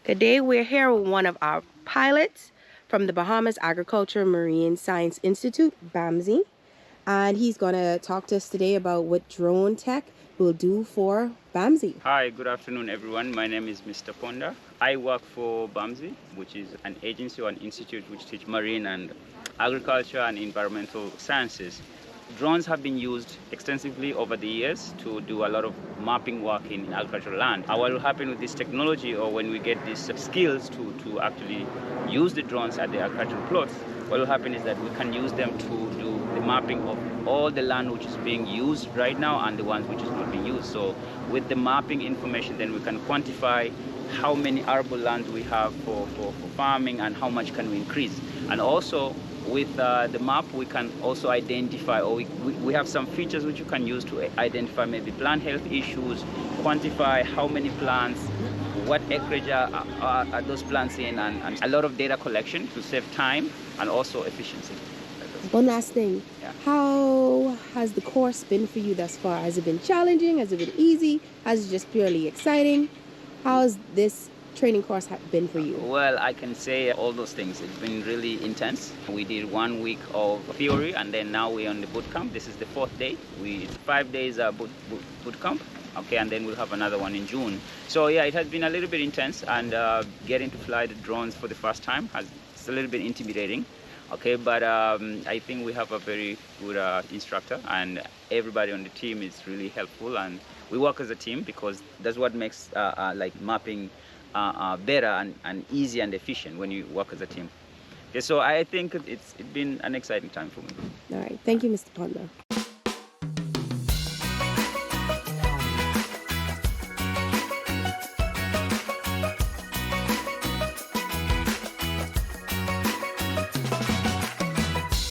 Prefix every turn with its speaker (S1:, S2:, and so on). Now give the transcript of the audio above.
S1: Today we're here with one of our pilots from the Bahamas Agriculture Marine Science Institute, BAMSI, and he's going to talk to us today about what drone tech will do for BAMSI.
S2: Hi, good afternoon everyone. My name is Mr. Ponda. I work for BAMSI, which is an agency or an institute which teach marine and agriculture and environmental sciences. Drones have been used extensively over the years to do a lot of mapping work in agricultural land. What will happen with this technology, or when we get these skills to actually use the drones at the agricultural plots, what will happen is that we can use them to do the mapping of all the land which is being used right now and the ones which is not being used. So with the mapping information, then we can quantify how many arable land we have for farming and how much can we increase. And also with the map, we can also identify, or we have some features which you can use to identify maybe plant health issues, quantify how many plants, what acreage are those plants in, and a lot of data collection to save time and also efficiency.
S1: One last thing.
S2: Yeah.
S1: How has the course been for you thus far? Has it been challenging? Has it been easy? Has it just purely exciting? How's this training course been for you?
S2: Well, I can say all those things. It's been really intense. We did 1 week of theory, and then now we're on the bootcamp. This is the 4th day. It's 5 days bootcamp. Okay, and then we'll have another one in June. So yeah, it has been a little bit intense, and getting to fly the drones for the first time it's a little bit intimidating. Okay, but I think we have a very good instructor, and everybody on the team is really helpful, and we work as a team because that's what makes like mapping better and easy and efficient when you work as a team. Okay, so I think it's been an exciting time for me.
S1: All right, thank you, Mr. Ponda.